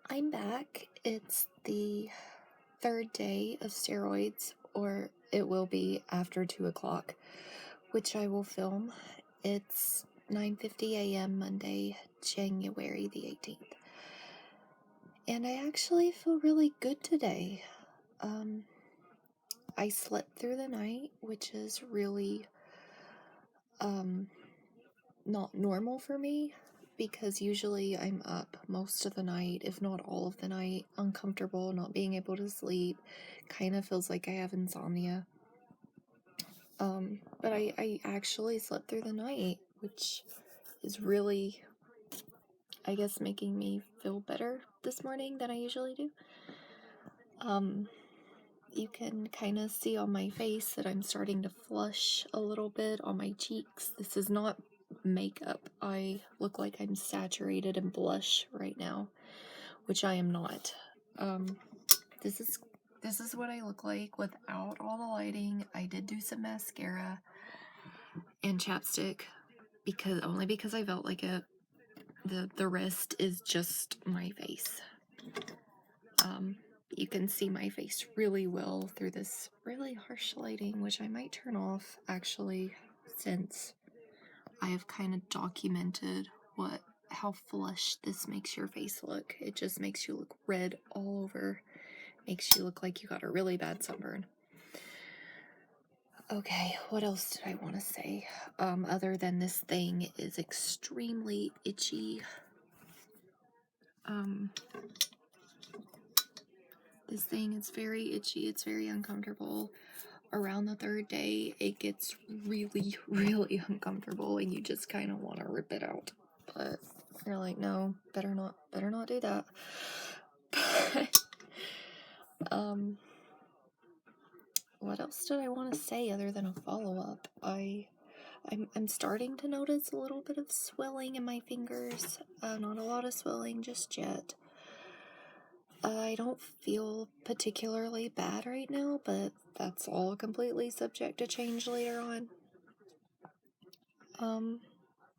I'm back. It's the third day of steroids, or it will be after 2 o'clock, which I will film. It's 9:50 a.m. Monday, January the 18th. And I actually feel really good today. I slept through the night, which is really not normal for me, because usually I'm up most of the night, if not all of the night, uncomfortable, not being able to sleep, kind of feels like I have insomnia. But I actually slept through the night, which is really, I guess, making me feel better this morning than I usually do. You can kind of see on my face that I'm starting to flush a little bit on my cheeks. This is not makeup. I look like I'm saturated in blush right now, which I am not. This is what I look like without all the lighting. I did do some mascara and chapstick because I felt like it. The rest is just my face. You can see my face really well through this really harsh lighting, which I might turn off actually, since I have kind of documented how flushed this makes your face look. It just makes you look red all over. Makes you look like you got a really bad sunburn. Okay, what else did I want to say? Other than this thing is extremely itchy. This thing is very itchy. It's very uncomfortable. Around the third day, it gets really, really uncomfortable, and you just kind of want to rip it out. But you're like, no, better not do that. What else did I want to say other than a follow-up? I'm starting to notice a little bit of swelling in my fingers. Not a lot of swelling just yet. I don't feel particularly bad right now, but that's all completely subject to change later on.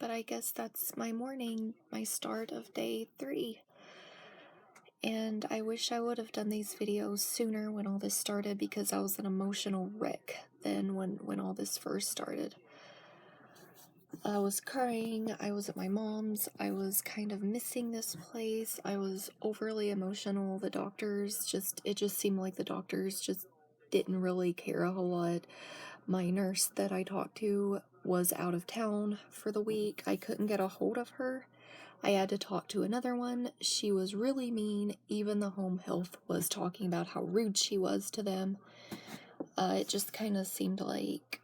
But I guess that's my morning, my start of day 3. And I wish I would have done these videos sooner when all this started, because I was an emotional wreck then when all this first started. I was crying, I was at my mom's, I was kind of missing this place, I was overly emotional. The doctors it just seemed like the doctors just didn't really care a whole lot. My nurse that I talked to was out of town for the week. I couldn't get a hold of her. I had to talk to another one. She was really mean. Even the home health was talking about how rude she was to them. It just kind of seemed like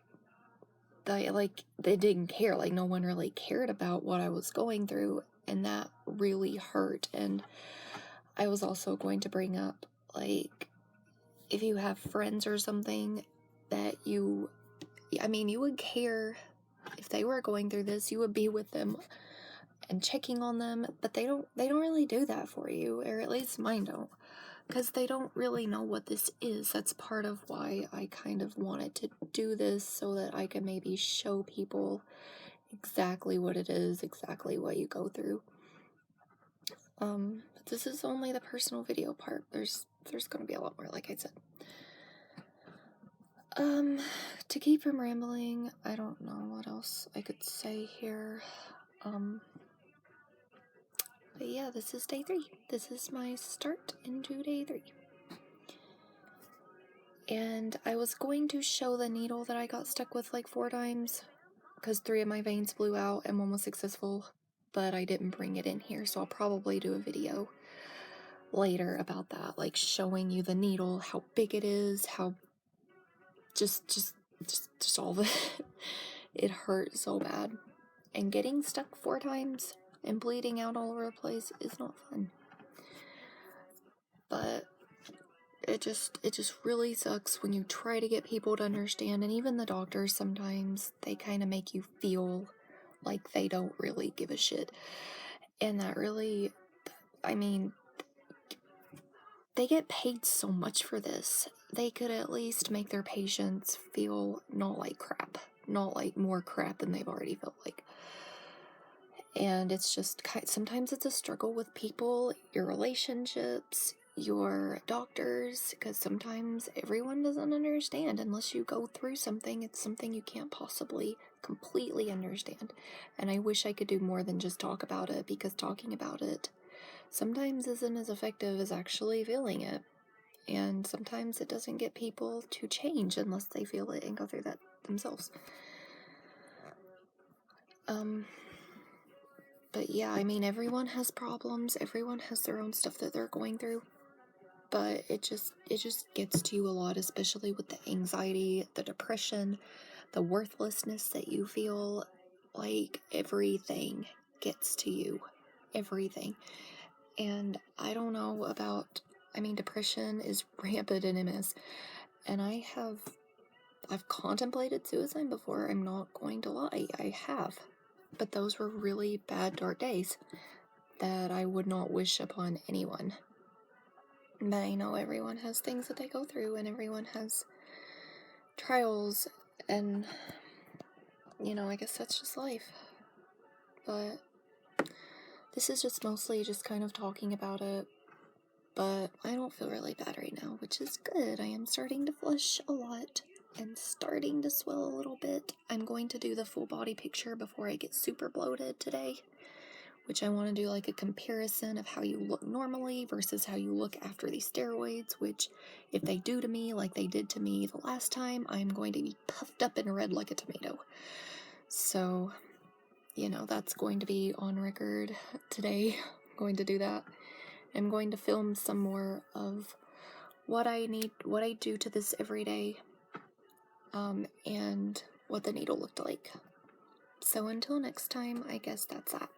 they didn't care. Like, no one really cared about what I was going through, and that really hurt. And I was also going to bring up, like, if you have friends or something that you would care if they were going through this, you would be with them and checking on them, but they don't really do that for you, or at least mine don't, because they don't really know what this is. That's part of why I kind of wanted to do this, so that I could maybe show people exactly what it is, exactly what you go through. But this is only the personal video part. There's gonna be a lot more, like I said. To keep from rambling, I don't know what else I could say here. But yeah, this is day 3. This is my start into day 3. And I was going to show the needle that I got stuck with like 4 times, because 3 of my veins blew out and 1 was successful, but I didn't bring it in here, so I'll probably do a video later about that, like showing you the needle, how big it is, how just all of it. It hurt so bad, and getting stuck 4 times and bleeding out all over the place is not fun. But it just really sucks when you try to get people to understand, and even the doctors sometimes, they kind of make you feel like they don't really give a shit. And that really, they get paid so much for this. They could at least make their patients feel not like crap, not like more crap than they've already felt like. And it's just sometimes it's a struggle with people, your relationships, your doctors, because sometimes everyone doesn't understand unless you go through something. It's something you can't possibly completely understand. And I wish I could do more than just talk about it, because talking about it sometimes isn't as effective as actually feeling it. And sometimes it doesn't get people to change unless they feel it and go through that themselves. But yeah, I mean, everyone has problems. Everyone has their own stuff that they're going through. But it just gets to you a lot, especially with the anxiety, the depression, the worthlessness that you feel. Like, everything gets to you. Everything. And I don't know about, I mean, depression is rampant in MS. And I've contemplated suicide before. I'm not going to lie. I have. But those were really bad, dark days that I would not wish upon anyone. But I know everyone has things that they go through, and everyone has trials, and, you know, I guess that's just life. But this is just mostly just kind of talking about it. But I don't feel really bad right now, which is good. I am starting to flush a lot and starting to swell a little bit. I'm going to do the full body picture before I get super bloated today, which I want to do like a comparison of how you look normally versus how you look after these steroids, which if they do to me like they did to me the last time, I'm going to be puffed up and red like a tomato. So, you know, that's going to be on record today. I'm going to do that. I'm going to film some more of what I do to this every day, and what the needle looked like. So until next time, I guess that's that.